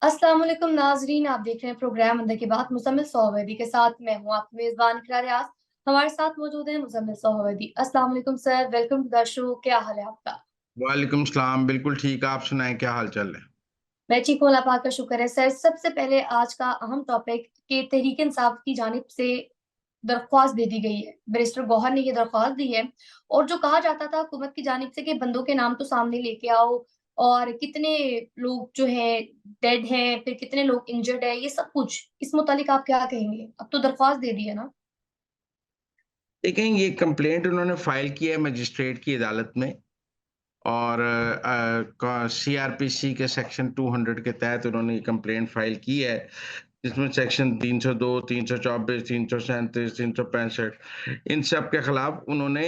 अस्सलाम वालेकुम नाजरीन, आप देख रहे हैं प्रोग्राम अंदर की बात मुज़म्मिल सोहवैदी के साथ। मैं हूं आपकी मेजबान इकरार रियाज। हमारे साथ मौजूद है मुज़म्मिल सोहवैदी। अस्सलाम वालेकुम sir, welcome to the show. क्या हाल है आपका? वालेकुम सलाम। बिल्कुल ठीक। आप सुनाएं, क्या हाल चाल है? मैं ठीक हूं, अल्लाह पाक का शुक्र है। सर, सबसे पहले आज का अहम टॉपिक कि तहरीक इंसाफ की जानिब से दरख्वास्त दे दी गई है। बैरिस्टर गौहर ने ये दरख्वास्त दी है और जो कहा जाता था हुकूमत की जानिब से कि बंदों के नाम तो सामने लेके आओ और कितने लोग जो हैं डेड हैं, फिर कितने लोग इंजर्ड है, ये सब कुछ इस मुतालिक आप क्या कहेंगे? अब तो दरख्वास्त दे दी है ना? देखें, ये कंप्लेंट उन्होंने फाइल की है मजिस्ट्रेट की अदालत में। और सीआरपीसी के सेक्शन 200 के तहत उन्होंने ये कंप्लेंट फाइल की है, जिसमें सेक्शन 302, 324, 337, 365 इन सब के खिलाफ उन्होंने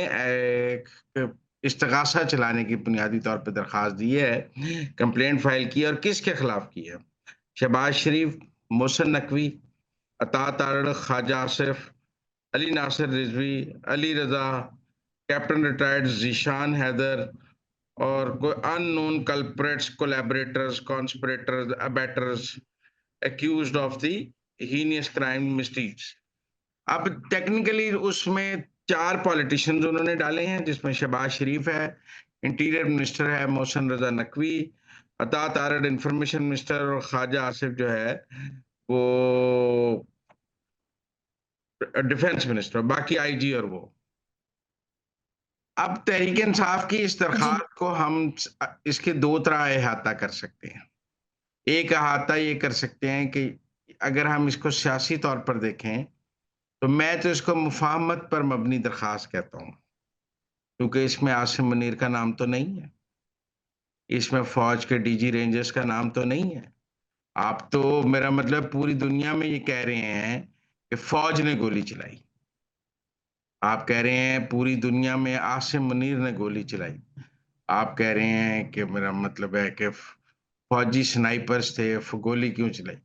इस्तगासा चलाने की बुनियादी तौर पर दरखास्त दी है, कंप्लेंट फाइल की है। और किसके खिलाफ की है? शहबाज शरीफ, मोहसिन नकवी, अता तारड़, ख्वाजा आसिफ, अली नासिर रिजवी, अली रजा, कैप्टन रिटायर्ड जीशान हैदर और कोई unknown culprits, collaborators, conspirators, abettors accused of the heinous crime misdeeds। अब टेक्निकली उसमें 4 पॉलिटिशियंस उन्होंने डाले हैं, जिसमें शहबाज शरीफ है, इंटीरियर मिनिस्टर है मोहसिन रजा नकवी, अता तारड़ इंफॉर्मेशन मिनिस्टर, और ख्वाजा आसिफ जो है वो डिफेंस मिनिस्टर, बाकी आईजी और वो। अब तहरीक इंसाफ की इस जी। दरखास्त को हम इसके 2 तरह अहाता कर सकते हैं। एक अहाता ये कर सकते हैं कि अगर हम इसको सियासी तौर पर देखें, तो मैं तो इसको मुफाहमत पर मबनी दरखास्त कहता हूँ, क्योंकि इसमें आसिम मुनीर का नाम तो नहीं है, इसमें फौज के डीजी रेंजर्स का नाम तो नहीं है। आप तो, मेरा मतलब, पूरी दुनिया में ये कह रहे हैं कि फौज ने गोली चलाई। आप कह रहे हैं पूरी दुनिया में आसिम मुनीर ने गोली चलाई। आप कह रहे हैं कि, मेरा मतलब है कि फौजी स्नाइपर्स थे, गोली क्यों चलाई?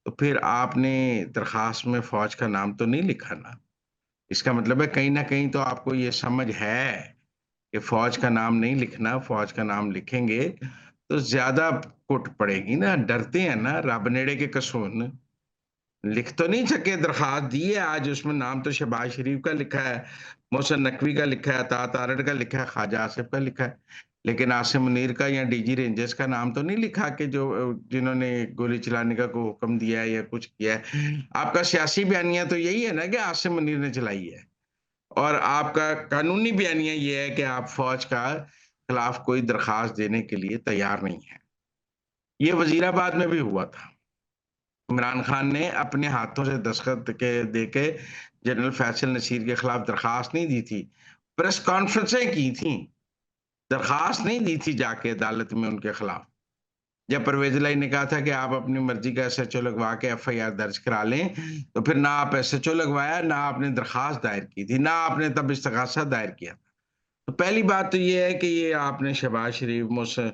तो फिर आपने दरखास्त में फौज का नाम तो नहीं लिखा ना। इसका मतलब है कहीं ना कहीं तो आपको ये समझ है कि फौज का नाम नहीं लिखना। फौज का नाम लिखेंगे तो ज्यादा कुट पड़ेगी ना। डरते हैं ना, रब नेड़े के कसून। लिख तो नहीं सके, दरखास्त दी है आज, उसमें नाम तो शहबाज शरीफ का लिखा है, मोहसिन नकवी का लिखा है, अता तारड़ का लिखा है, ख्वाजा आसिफ का लिखा है, लेकिन आसिम मुनीर का या डीजी रेंजर्स का नाम तो नहीं लिखा कि जो जिन्होंने गोली चलाने का को हुक्म दिया है या कुछ किया है। आपका सियासी बयानिया तो यही है ना कि आसिम मुनीर ने चलाई है, और आपका कानूनी बयानिया ये है कि आप फौज का खिलाफ कोई दरखास्त देने के लिए तैयार नहीं है। ये वजीराबाद में भी हुआ था। इमरान खान ने अपने हाथों से दस्तखत के देके जनरल फैसल नसीर के खिलाफ दरखास्त नहीं दी थी, प्रेस कॉन्फ्रेंसें की थी, दरखास्त नहीं दी थी जाके अदालत में उनके खिलाफ। जब परवेज लाई ने कहा था कि आप अपनी मर्जी का एसएचओ लगवा के एफआईआर दर्ज करा लें, तो फिर ना आप एसएचओ लगवाया, ना आपने दरखास्त दायर की थी, ना आपने तब इस्तगासा दायर किया। तो पहली बात तो ये है कि ये आपने शहबाज शरीफ मुझसे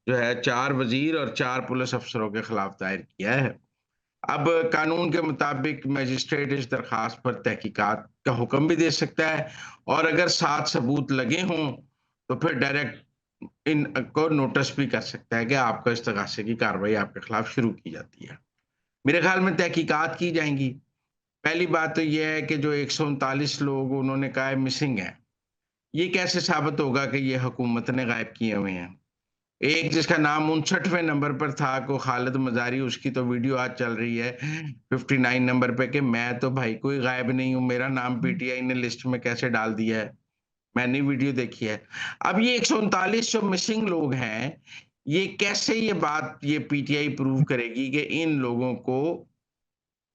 जो है 4 वजीर और 4 पुलिस अफसरों के खिलाफ दायर किया है। अब कानून के मुताबिक मजिस्ट्रेट इस दरखास्त पर तहकीकात का हुक्म भी दे सकता है, और अगर 7 सबूत लगे हों तो फिर डायरेक्ट इनको नोटिस भी कर सकता है कि आपका इस्तगासे की कार्रवाई आपके खिलाफ शुरू की जाती है। मेरे ख्याल में तहकीकात की जाएंगी। पहली बात तो यह है कि जो 139 लोग उन्होंने कहा है मिसिंग है, ये कैसे साबित होगा कि ये हुकूमत ने गायब किए हुए हैं? एक जिसका नाम 59वें नंबर पर था, को खालिद मजारी, उसकी तो वीडियो आज चल रही है 59 नंबर पे कि मैं तो भाई कोई गायब नहीं हूं, मेरा नाम पीटीआई ने लिस्ट में कैसे डाल दिया है। मैंने वीडियो देखी है। अब ये 139 जो मिसिंग लोग हैं, ये कैसे, ये बात ये पीटीआई प्रूव करेगी कि इन लोगों को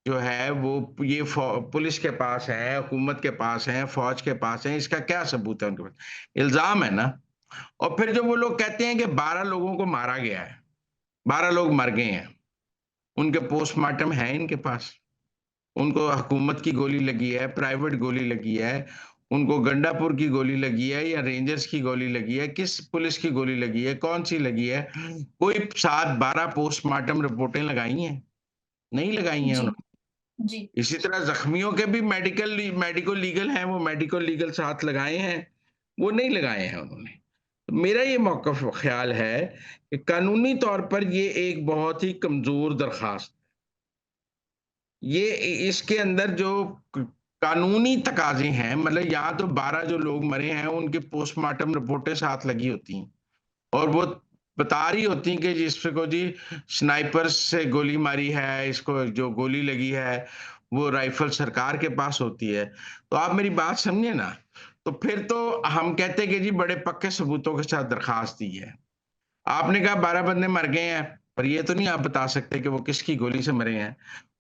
जो है वो ये पुलिस के पास है, हुकूमत के पास है, फौज के पास है? इसका क्या सबूत है उनके पास? इल्जाम है ना। और फिर जो वो लोग कहते हैं कि 12 लोगों को मारा गया है, 12 लोग मर गए हैं, उनके पोस्टमार्टम है इनके पास? उनको हुकूमत की गोली लगी है, प्राइवेट गोली लगी है, उनको गंडापुर की गोली लगी है या रेंजर्स की गोली लगी है, किस पुलिस की गोली लगी है, कौन सी लगी है? कोई 7-12 पोस्टमार्टम रिपोर्टें लगाई हैं? नहीं लगाई हैं जी। उन्होंने। जी। इसी तरह जख्मियों के भी मेडिको लीगल हैं, वो मेडिको लीगल साथ लगाए हैं? वो नहीं लगाए हैं उन्होंने। मेरा ये मौक़िफ़ ख़्याल है कि कानूनी तौर पर ये एक बहुत ही कमज़ोर दरख़्वास्त, ये इसके अंदर जो क कानूनी तकाज़े हैं, मतलब या तो 12 जो लोग मरे हैं, उनकी पोस्टमार्टम रिपोर्टें साथ लगी होती हैं और वो बता रही होती हैं कि जिसको जी स्नाइपर से गोली मारी है, इसको जो गोली लगी है, वो राइफ़ल सरकार के पास होती है। तो आप मेरी बात समझे ना? तो फिर तो हम कहते हैं कि जी बड़े पक्के सबूतों के साथ दरख़्वास्त दी है। आपने कहा 12 बंदे मर गए हैं, पर ये तो नहीं आप बता सकते कि वो किसकी गोली से मरे हैं।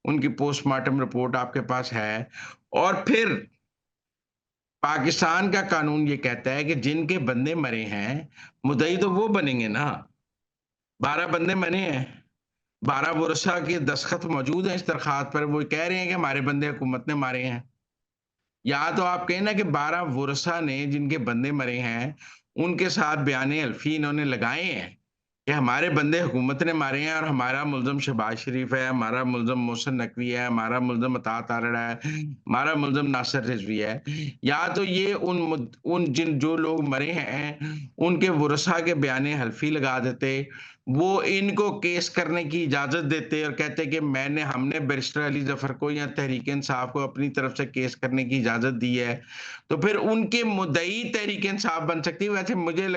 उनकी पोस्टमार्टम रिपोर्ट आपके पास है और फिर पाकिस्तान का कानून ये कहता है कि जिनके बंदे मरे हैं, मुद्दई तो वो बनेंगे ना। 12 बंदे मरे हैं, 12 वर्षा के दस्तखत मौजूद हैं इस दरख़्वास्त पर, वो कह रहे हैं कि हमारे बंदे हुकूमत ने मारे हैं। या तो आप कहें ना कि 12 वर्षा ने जिनके बंदे मरे हैं, उनके साथ बयान हल्फ़ी इन्होंने लगाए हैं कि हमारे बंदे हुकूमत ने मारे हैं और हमारा मुल्ज़िम शहबाज शरीफ है, हमारा मुल्ज़िम मोहसिन नकवी है, हमारा मुल्ज़िम अतात आरड़ा है, हमारा मुल्ज़िम नासिर रिज़वी है। या तो ये उन जिन जो लोग मरे हैं, उनके वरसा के बयान हल्फ़ी लगा देते, वो इनको केस करने की इजाज़त देते और कहते कि हमने बैरिस्टर अली ज़फ़र को या तहरीक-ए-इंसाफ को अपनी तरफ से केस करने की इजाज़त दी है। तो फिर उनके मुद्दई तहरीक-ए-इंसाफ बन सकती है। वैसे मुझे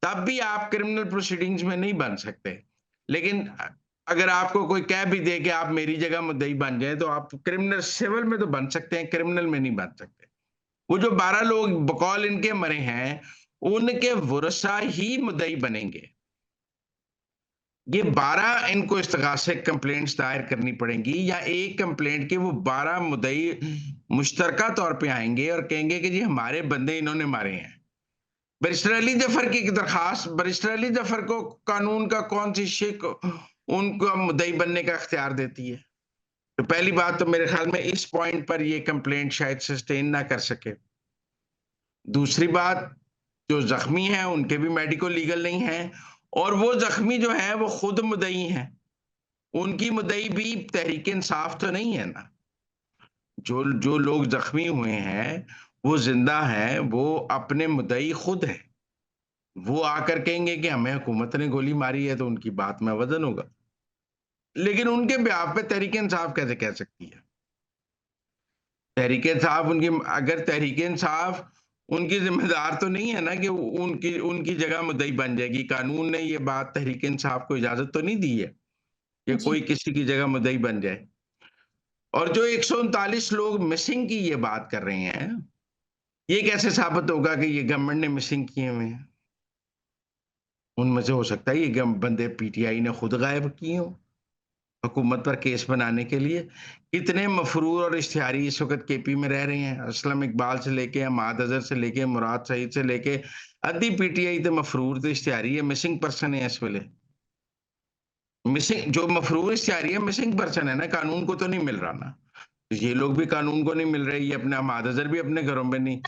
तब भी आप क्रिमिनल प्रोसीडिंग्स में नहीं बन सकते। लेकिन अगर आपको कोई कह भी दे कि आप मेरी जगह मुद्दई बन जाएँ, तो आप क्रिमिनल सिविल में तो बन सकते हैं, क्रिमिनल में नहीं बन सकते। वो जो 12 लोग बकौल इनके मरे हैं, उनके वरसा ही मुद्दई बनेंगे। ये 12 इनको इस्तग़ासे कंप्लेंट्स दायर करनी पड़ेंगी या एक कंप्लेंट के वो 12 मुद्दई मुश्तरका तौर पे आएँगे और कहेंगे कि जी हमारे बंदे इन्होंने मारे हैं। बैरिस्टर अली जफ़र की दरख़्वास्त, बैरिस्टर अली जफ़र को कानून का कौन-सी शिक उनको मुद्दई बनने का इख्तियार देती है? तो पहली बात तो मेरे ख़्याल में इस पॉइंट पर ये कंप्लेंट शायद सस्टेन ना कर सके। दूसरी बात, जो ज़ख्मी हैं उनके भी मेडिको लीगल नहीं हैं और वो ज़ख्मी जो हैं वो खुद मुद्दई हैं। उनकी मुद्दई भी तहरीक-ए-इंसाफ तो नहीं है ना। जो जो लोग ज़ख्मी हुए हैं, वो ज़िंदा हैं, वो अपने मुद्दई खुद हैं। वो आकर कहेंगे कि हमें हुकूमत ने गोली मारी है तो उनकी बात में वज़न होगा। लेकिन उनके बिहाफ़ पे तहरीक-ए-इंसाफ कैसे कह सकती है? तहरीक-ए-इंसाफ उनकी अगर तहरीक-ए-इंसाफ उनकी ज़िम्मेदार तो नहीं है ना कि उनकी उनकी जगह मुद्दई बन जाएगी। कानून ने ये बात तहरीक-ए-इंसाफ को इजाज़त तो नहीं दी है कि जी। कोई किसी की जगह मुद्दई बन जाए। और जो 139 लोग मिसिंग की ये बात कर रहे हैं, ये कैसे साबित होगा कि ये गवर्नमेंट ने मिसिंग किए हुए हैं? उनमें से हो सकता है ये गम बंदे पीटीआई ने खुद गायब किए हों। हुकूमत पर केस बनाने के लिए। कितने मफरूर और इश्तिहारी इस वक़्त केपी में रह रहे हैं। असलम इकबाल से लेके अमाद अज़हर से लेके मुराद सईद से लेके अद्धी पीटीआई ते मफरूर ते इश्तिहारी है, मिसिंग पर्सन है इस वेले। मिसिंग जो मफरूर इश्तिहारी है मिसिंग पर्सन है ना, कानून को तो नहीं मिल रहा ना। तो ये लोग भी कानून को नहीं मिल रहे, ये अपने अमाद अज़हर भी अपने घरों में नहीं।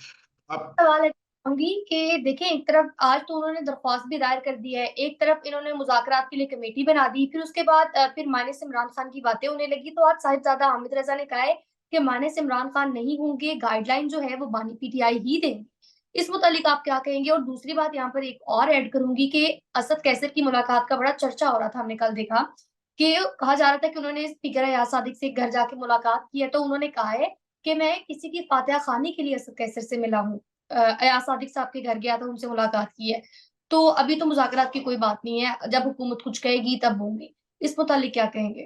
अब सवाल है चाहूँगी कि देखिए एक तरफ आज तो उन्होंने दरख्वास्त भी दायर कर दी है, एक तरफ इन्होंने मुज़ाकरात के लिए कमेटी बना दी, फिर उसके बाद फिर माइनस इमरान खान की बातें होने लगी, तो आज साहिबज़ादा हामिद रज़ा ने कहा है कि माइनस इमरान खान नहीं होंगे, गाइडलाइन जो है वो बानी पीटीआई ही देंगी। इस मुतालिक आप क्या कहेंगे? और दूसरी बात यहाँ पर एक और ऐड करूँगी कि असद कैसर की मुलाकात का बड़ा चर्चा हो रहा था, हमने कल देखा कि कहा जा रहा था कि उन्होंने स्पीकर अयाज सादिक से घर जाके मुलाकात की है, तो उन्होंने कहा है कि मैं किसी की फातिहा ख़्वानी के लिए असद कैसर से मिला हूँ। अयाज सादिक साहब के घर गया था, उनसे मुलाकात की है। तो अभी तो मुज़ाकरात की कोई बात नहीं है, जब हुकूमत कुछ कहेगी तब होंगे। इस मुतालिक क्या कहेंगे?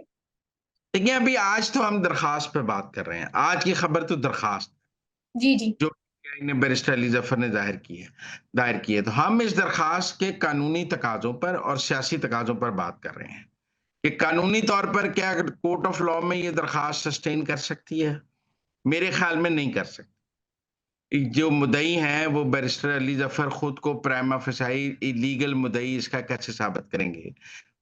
देखिए अभी आज तो हम दरख़्वास्त पे बात कर रहे हैं। आज की खबर तो दरख़्वास्त जी, जी। जो पीटीआई ने बैरिस्टर अली ज़फ़र ने दायर की है। तो हम इस दरख़्वास्त के कानूनी तकाज़ों पर और सियासी तकाज़ों पर बात कर रहे हैं कि कानूनी तौर पर क्या कोर्ट ऑफ लॉ में ये दरख़्वास्त सस्टेन कर सकती है? मेरे ख़्याल में नहीं कर सकती। जो मुद्दई हैं वो बैरिस्टर अली ज़फ़र खुद को प्राइमा फेसाई इलीगल मुद्दई इसका कैसे साबित करेंगे?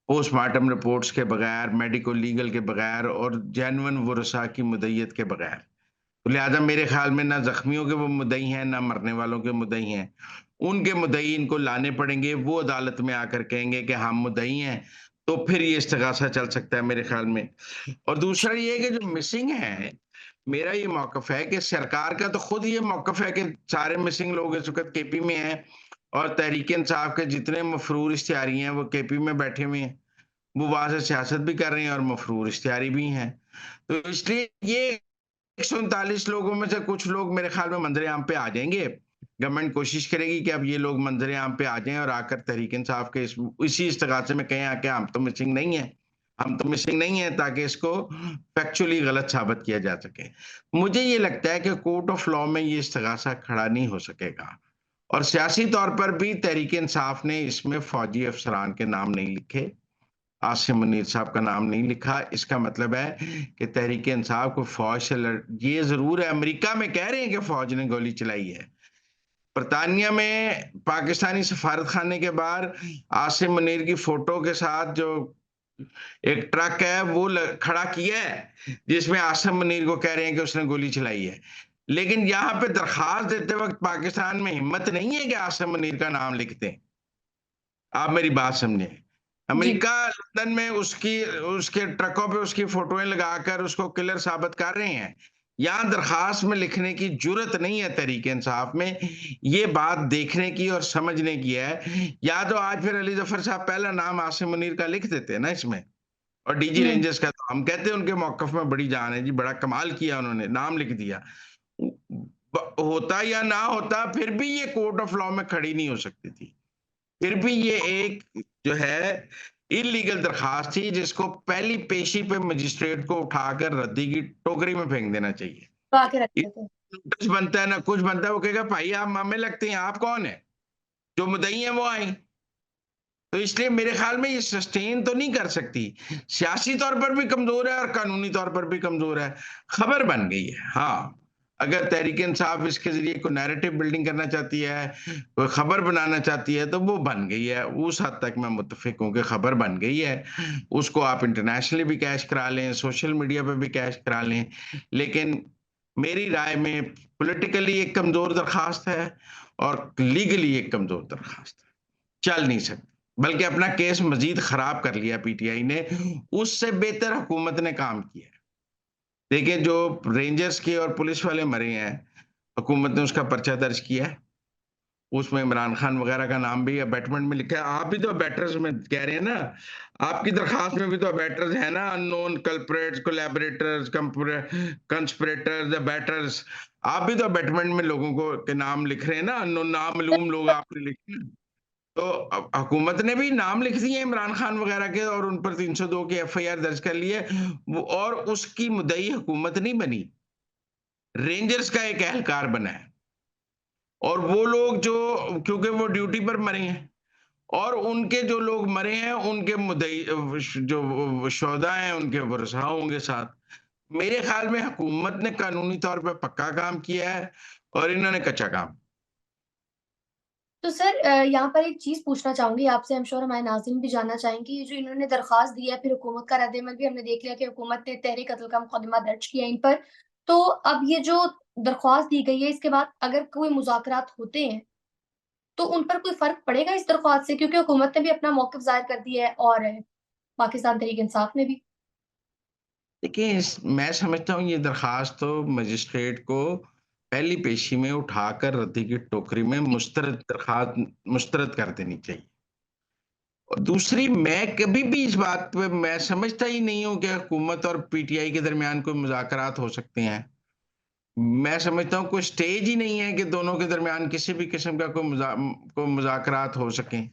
पोस्टमार्टम रिपोर्ट्स के बगैर, मेडिको लीगल के बगैर और जेन्युइन वरसा की मुद्दईयत के बगैर। तो लिहाज़ा मेरे ख़्याल में ना ज़ख्मियों के वो मुद्दई हैं, ना मरने वालों के मुद्दई हैं। उनके मुद्दई इनको लाने पड़ेंगे, वो अदालत में आकर कहेंगे कि हम मुद्दई हैं, तो फिर ये इस्तिग़ासा चल सकता है मेरे ख़्याल में। और दूसरा ये है कि जो मिसिंग हैं, मेरा ये मौक़िफ़ है कि सरकार का तो खुद ये मौक़िफ़ है कि सारे मिसिंग लोग इस वक़्त केपी में हैं और तहरीक इंसाफ के जितने मफरूर इश्तिहारी हैं वो केपी में बैठे हुए हैं, वो वहां से सियासत भी कर रहे हैं और मफरूर इश्तिहारी भी हैं। तो इसलिए ये 139 लोगों में से कुछ लोग मेरे ख्याल में मंजर-ए-आम पे आ जाएंगे। गवर्नमेंट कोशिश करेगी कि अब ये लोग मंजर-ए-आम पे आ जाएं और आकर तहरीक इंसाफ के इसी इस्तिगासे में कहें आके हम तो मिसिंग नहीं है, हम तो मिसिंग नहीं है, ताकि इसको फैक्चुअली गलत साबित किया जा सके। मुझे ये लगता है कि कोर्ट ऑफ लॉ में ये इस्तिगासा खड़ा नहीं हो सकेगा और सियासी तौर पर भी तहरीक इंसाफ ने इसमें फौजी अफसरान के नाम नहीं लिखे, आसिम मुनीर साहब का नाम नहीं लिखा। इसका मतलब है कि तहरीक इंसाफ को फौज से ये जरूर है, अमेरिका में कह रहे हैं कि फौज ने गोली चलाई है। बरतानिया में पाकिस्तानी सफारत खाने के बाहर आसिम मुनीर की फोटो के साथ जो एक ट्रक है वो खड़ा किया है, जिसमें आसिम मुनीर को कह रहे हैं कि उसने गोली चलाई है। लेकिन यहाँ पे दरखास्त देते वक्त पाकिस्तान में हिम्मत नहीं है कि आसिम मुनीर का नाम लिखते हैं। आप मेरी बात समझे। जी। अमेरिका लंदन में उसके ट्रकों पे उसकी फोटोएं लगाकर उसको किलर साबित कर रहे हैं। यहाँ दरखास्त में लिखने की जुर्रत नहीं है तहरीक इंसाफ में। ये बात देखने की और समझने की है। या तो आज फिर अली जफर साहब पहला नाम आसिम मुनीर का लिख देते ना इसमें, और डीजी हुँ। रेंजर्स का तो हम कहते हैं उनके मौकफ में बड़ी जान है जी, बड़ा कमाल किया उन्होंने, नाम लिख दिया। होता या ना होता फिर भी ये कोर्ट ऑफ लॉ में खड़ी नहीं हो सकती थी। फिर भी ये एक जो है इलीगल दरखास्त थी, जिसको पहली पेशी पे मजिस्ट्रेट को उठाकर रद्दी की टोकरी में फेंक देना चाहिए। छुपा के रखते थे। नोटिस बनता है ना कुछ बनता है, वो कहेगा भाई आप मामे लगते हैं, आप कौन है, जो मुद्दई है वो आई। तो इसलिए मेरे ख्याल में ये सस्टेन तो नहीं कर सकती। सियासी तौर पर भी कमजोर है और कानूनी तौर पर भी कमजोर है। खबर बन गई है, हाँ, अगर तहरीक इंसाफ इसके जरिए कोई नैरेटिव बिल्डिंग करना चाहती है, कोई खबर बनाना चाहती है, तो वो बन गई है। उस हद तक मैं मुत्तफिक हूँ कि खबर बन गई है। उसको आप इंटरनेशनली भी कैश करा लें, सोशल मीडिया पे भी कैश करा लें, लेकिन मेरी राय में पॉलिटिकली एक कमजोर दरखास्त है और लीगली एक कमजोर दरखास्त है। चल नहीं सकती, बल्कि अपना केस मजीद खराब कर लिया पीटीआई ने। उससे बेहतर हुकूमत ने काम किया। देखिए जो रेंजर्स के और पुलिस वाले मरे हैं, हुकूमत ने उसका पर्चा दर्ज किया है। उसमें इमरान खान वगैरह का नाम भी अबैटमेंट में लिखा है। आप भी तो अबैटर्स में कह रहे हैं ना, आपकी दरखास्त में भी तो अबैटर्स है ना, अननोन कल्प्रेट्स, कोलैबोरेटर्स, कंस्पिरेटर्स, अबैटर्स। आप भी तो अबैटमेंट में लोगों को के नाम लिख रहे हैं ना, अननोन नामालूम लोग आपने लिखे हैं। तो अब हुकूमत ने भी नाम लिख दिए इमरान खान वगैरह के और उन पर 302 की एफआईआर दर्ज कर ली है। और उसकी मुद्दई हुकूमत नहीं बनी, रेंजर्स का एक एहलकार बना है। और वो लोग जो, क्योंकि वो ड्यूटी पर मरे हैं, और उनके जो लोग मरे हैं उनके मुद्दई जो शोहदा हैं उनके वरसा होंगे साथ। मेरे ख्याल में हुकूमत ने कानूनी तौर पे पक्का काम किया है और इन्होंने कच्चा काम। तो सर यहाँ पर एक चीज़ पूछना चाहूँगी आपसे, आई एम श्योर हमारे नाज़रीन भी जानना चाहेंगे, ये जो इन्होंने दरख़्वास्त दी है, फिर हुकूमत का रद्द-ए-अमल भी हमने देख लिया कि हुकूमत ने तहरीक कत्ल का मुकदमा दर्ज किया इन पर। तो अब ये जो दरख़्वास्त दी गई है, इसके बाद अगर कोई मुज़ाकरात होते हैं, तो उन पर कोई फ़र्क पड़ेगा इस दरख़्वास्त से? क्योंकि हुकूमत ने भी अपना मौक़िफ़ ज़ाहिर कर दिया है और पाकिस्तान तहरीक-इंसाफ ने भी। देखिए मैं समझता हूँ ये दरखास्त तो मजिस्ट्रेट को पहली पेशी में उठाकर रद्दी की टोकरी में मुस्तरद कर देनी चाहिए। और दूसरी, मैं कभी भी इस बात पे मैं समझता ही नहीं हूँ कि हुकूमत और पीटीआई के दरमियान कोई मुज़ाकरात हो सकते हैं। मैं समझता हूँ कोई स्टेज ही नहीं है कि दोनों के दरमियान किसी भी किस्म का कोई मुज़ाकरात हो सकें।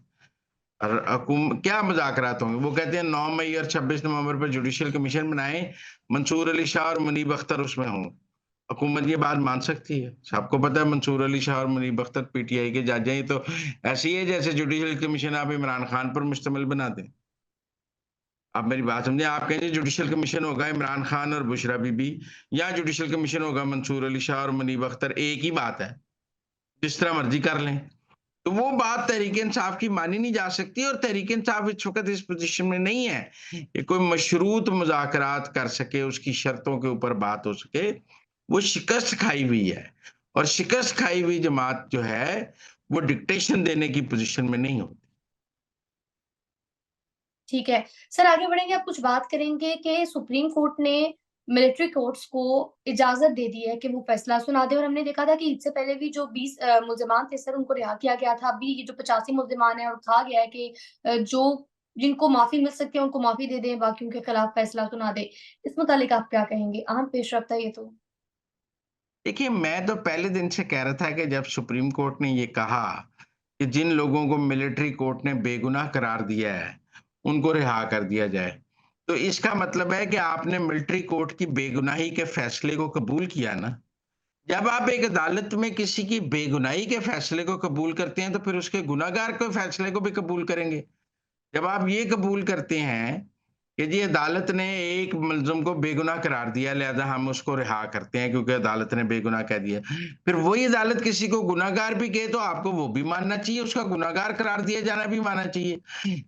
और क्या मुज़ाकरात होंगे? वो कहते हैं 9 मई और 26 नवंबर पर जुडिशियल कमीशन बनाएँ, मंसूर अली शाह और मुनीब अख्तर उसमें हों। हुकूमत ये बात मान सकती है। सबको पता है मंसूर अली शाह और मुनीब अख्तर पीटीआई के जज हैं। ये तो ऐसे ही है जैसे जुडिशियल कमीशन आप इमरान खान पर मुश्तमिल बना दें। आप मेरी बात समझें, आप कहेंगे जुडिशियल कमीशन होगा इमरान खान और बुशरा बीबी, या जुडिशियल कमीशन होगा मंसूर अली शाह और मुनीब अख्तर, एक ही बात है। जिस तरह मर्ज़ी कर लें। तो वो बात तहरीक-ए-इंसाफ की मानी नहीं जा सकती और तहरीक-ए-इंसाफ इस वक़्त इस पोज़ीशन में नहीं है कि कोई मशरूत मुज़ाकरात कर सके, उसकी शर्तों के ऊपर बात हो सके। वो शिकस्त खाई हुई है और शिकस्त खाई हुई जमात जो है, वो डिक्टेशन देने की पोज़ीशन में नहीं होती। ठीक है। सर आगे बढ़ेंगे, आप कुछ बात करेंगे कि सुप्रीम कोर्ट ने मिलिट्री कोर्ट्स को इजाज़त दे दी है कि वो फैसला सुना दें और हमने देखा था कि इससे पहले भी जो 20 मुल्ज़िमान थे सर उनको रिहा किया गया था। अभी ये जो 85 मुल्ज़िमान हैं और कहा गया है कि जो जिनको माफ़ी मिल सकती है उनको माफ़ी दे दें, बाकियों के खिलाफ फैसला सुना दें। इस मुतालिक आप क्या कहेंगे? अहम पेशरफ्त है ये तो। देखिए, मैं तो पहले दिन से कह रहा था कि जब सुप्रीम कोर्ट ने ये कहा कि जिन लोगों को मिलिट्री कोर्ट ने बेगुनाह करार दिया है, उनको रिहा कर दिया जाए। तो इसका मतलब है कि आपने मिलिट्री कोर्ट की बेगुनाही के फैसले को कबूल किया ना। जब आप एक अदालत में किसी की बेगुनाही के फैसले को कबूल करते हैं, तो फिर उसके गुनाहगार के फैसले को भी कबूल करेंगे। जब आप ये कबूल करते हैं कि जी अदालत ने एक मुल्ज़िम को बेगुनाह करार दिया, लिहाज़ा हम उसको रिहा करते हैं क्योंकि अदालत ने बेगुनाह कह दिया। फिर वही अदालत किसी को गुनाहगार भी कहे तो आपको वो भी मानना चाहिए, उसका गुनाहगार करार दिया जाना भी मानना चाहिए।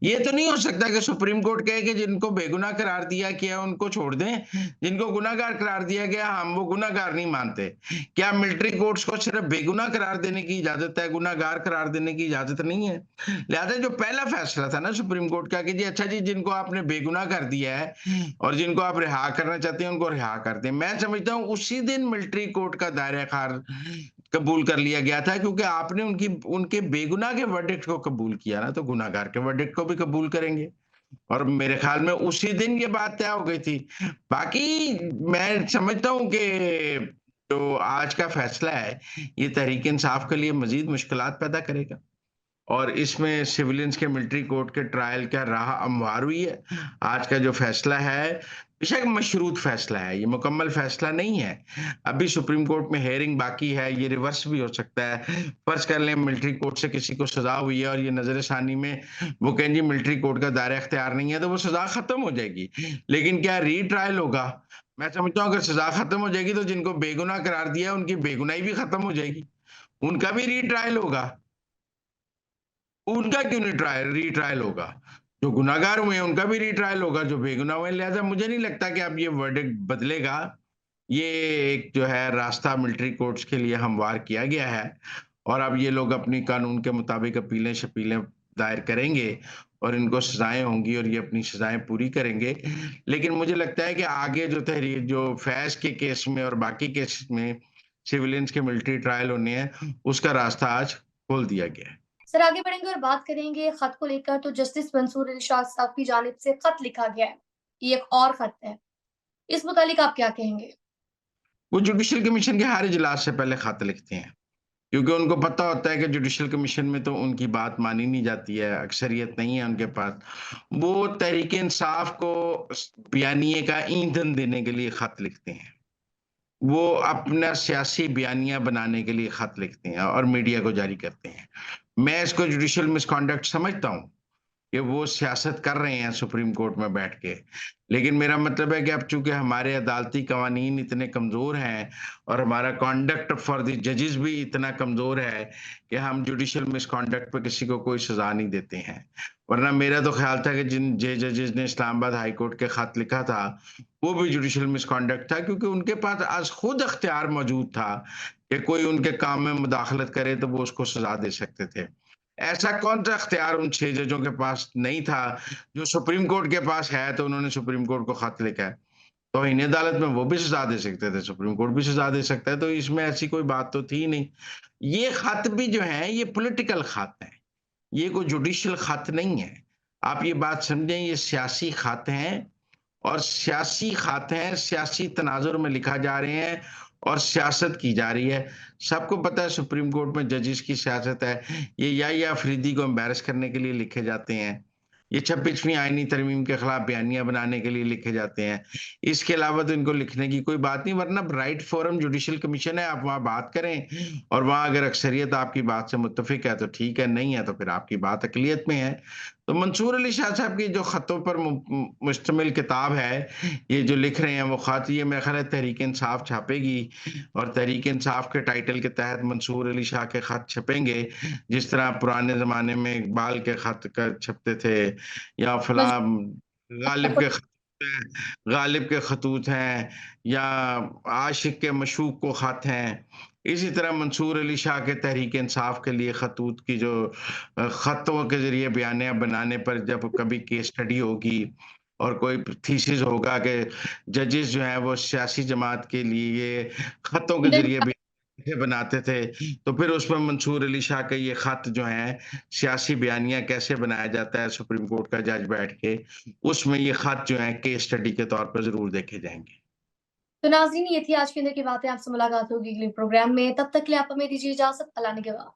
ये तो नहीं हो सकता कि सुप्रीम कोर्ट कहे कि जिनको बेगुनाह करार दिया गया उनको छोड़ दें, जिनको गुनाहगार करार दिया गया हम वो गुनाहगार नहीं मानते। क्या मिलिट्री कोर्ट्स को सिर्फ़ बेगुनाह करार देने की इजाज़त है, गुनाहगार करार देने की इजाज़त नहीं है? लिहाज़ा जो पहला फैसला था ना सुप्रीम कोर्ट का कि जी अच्छा जी जिनको आपने बेगुनाह कर दिया है और जिनको आप रिहा करना चाहते हैं उनको रिहा कर दें। मैं समझता हूँ उसी दिन मिलिट्री कोर्ट का दायरा-कार कबूल कर लिया गया था क्योंकि आपने उनके बेगुनाह के वर्डिक्ट को कबूल किया ना तो गुनाहगार के वर्डिक्ट को भी कबूल करेंगे। और मेरे ख़्याल में उसी दिन ये बात तय हो गई थी। बाकी मैं समझता हूँ कि जो आज का फैसला है, ये तहरीक-ए-इंसाफ के लिए मज़ीद मुश्किलात पैदा करेगा। और इसमें सिविलियंस के मिलिट्री कोर्ट के ट्रायल क्या राह हमवार हुई है। आज का जो फैसला है, बेशक मशरूत फैसला है, ये मुकम्मल फैसला नहीं है। अभी सुप्रीम कोर्ट में हियरिंग बाकी है, ये रिवर्स भी हो सकता है। फ़र्ज़ कर लें मिलिट्री कोर्ट से किसी को सज़ा हुई है और ये नज़र-ए-सानी में वो कहें जी मिलिट्री कोर्ट का दायरा-इख्तियार नहीं है, तो वो सज़ा खत्म हो जाएगी। लेकिन क्या रीट्रायल होगा? मैं समझता हूँ अगर सज़ा खत्म हो जाएगी तो जिनको बेगुनाह करार दिया है, उनकी बेगुनाही भी खत्म हो जाएगी। उनका भी रीट्रायल होगा। उनका क्यों नहीं रीट्रायल होगा? जो गुनाहगार हुए हैं, उनका भी रीट्रायल होगा, जो बेगुनाह हुए हैं, लिहाज़ा मुझे नहीं लगता कि अब ये वर्डिक्ट बदलेगा। ये एक जो है रास्ता मिलिट्री कोर्ट्स के लिए हमवार किया गया है और अब ये लोग अपनी कानून के मुताबिक अपीलें-शपीलें दायर करेंगे और इनको सज़ाएँ होंगी और ये अपनी सज़ाएँ पूरी करेंगे। लेकिन मुझे लगता है कि आगे जो फैज़ के केस में और बाकी केसेस में सिविलियंस के मिलिट्री ट्रायल होने हैं, उसका रास्ता आज खोल दिया गया है। सर आगे बढ़ेंगे और बात करेंगे खत को लेकर तो जस्टिस मंसूर इरशाद साहब की जानिब से खत लिखा गया है। ये एक और खत है। इस मुतालिक आप क्या कहेंगे? वो जुडिशल कमीशन के हर इजलास से पहले खत लिखते हैं, क्योंकि उनको पता होता है कि जुडिशल कमीशन में तो उनकी बात मानी नहीं जाती है, अक्सरियत नहीं है उनके पास। वो तहरीक-ए-इंसाफ को बयानिए का ईंधन देने के लिए खत लिखते हैं। वो अपना सियासी बयानिया बनाने के लिए खत लिखते हैं और मीडिया को जारी करते हैं। मैं इसको जुडिशल मिसकंडक्ट समझता हूँ। कि वो सियासत कर रहे हैं सुप्रीम कोर्ट में बैठ के। लेकिन मेरा मतलब है कि अब चूँकि हमारे अदालती कवानीन इतने कमज़ोर हैं और हमारा कॉन्डक्ट फॉर द जजेस भी इतना कमज़ोर है कि हम जुडिशियल मिसकॉन्डक्ट पे किसी को कोई सज़ा नहीं देते हैं। वरना मेरा तो ख़्याल था कि जिन जजेस ने इस्लामाबाद हाई कोर्ट के खत लिखा था, वो भी जुडिशियल मिसकॉन्डक्ट था क्योंकि उनके पास आज खुद इख्तियार मौजूद था कि कोई उनके काम में मुदाखलत करे तो वो उसको सज़ा दे सकते थे। ऐसा कौन-सा इख्तियार उन 6 जजों के पास नहीं था, जो सुप्रीम कोर्ट के पास है, तो उन्होंने सुप्रीम कोर्ट को खत लिखा है। तौहीन अदालत में वो भी सज़ा दे सकते थे, सुप्रीम कोर्ट भी सज़ा दे सकता है, तो इसमें ऐसी कोई बात तो थी नहीं। ये खत भी जो हैं, ये पॉलिटिकल खत हैं, ये कोई जुडिशियल खत नहीं है। आप ये बात समझें, ये सियासी खत हैं और सियासी खाते हैं, सियासी तनाज़ुर में लिखा जा रहे हैं और सियासत की जा रही है। सबको पता है सुप्रीम कोर्ट में जजेस की सियासत है। ये याहिया अफरीदी को एम्बैरस करने के लिए लिखे जाते हैं। ये 26वीं आईनी तरमीम के खिलाफ बयानिया बनाने के लिए लिखे जाते हैं। इसके अलावा तो इनको लिखने की कोई बात नहीं वरना राइट फोरम जुडिशियल कमीशन है, आप वहाँ बात करें और वहाँ अगर अक्सरियत आपकी बात से मुत्तफ़िक है तो ठीक है, नहीं है तो फिर आपकी बात अक़लियत में है। तो मंसूर अली शाह साहब की जो खतों पर मुश्तमिल किताब है, ये जो लिख रहे हैं वो खत ये मेरा ख़्याल है तहरीक-ए-इंसाफ छापेगी और तहरीक-ए-इंसाफ के टाइटल के तहत मंसूर अली शाह के खत छपेंगे, जिस तरह पुराने ज़माने में इकबाल के खत क छपते थे या फलाँ गालिब के खत हैं गालिब के खतूत हैं या आशिक के मशूक को खत हैं। इसी तरह मंसूर अली शाह के तहरीक-ए-इंसाफ के लिए खतूत की जो खतों के ज़रिए बयानिया बनाने पर जब कभी केस स्टडी होगी, और कोई थीसिस होगा कि जजेस जो हैं वो सियासी जमात के लिए खतों के ज़रिए बिल्कुल। भी बनाते थे, तो फिर उसमें मंसूर अली शाह के ये खत जो हैं, सियासी बयानिया कैसे बनाया जाता है सुप्रीम कोर्ट का जज बैठ के, उसमें ये खत जो हैं केस स्टडी के तौर पर ज़रूर देखे जाएँगे। तो नाज़रीन, ये थी आज के अंदर की बातें। आपसे मुलाकात होगी अगले प्रोग्राम में। तब तक के लिए आप हमें दीजिए इजाज़त। अल्लाह निगहबान।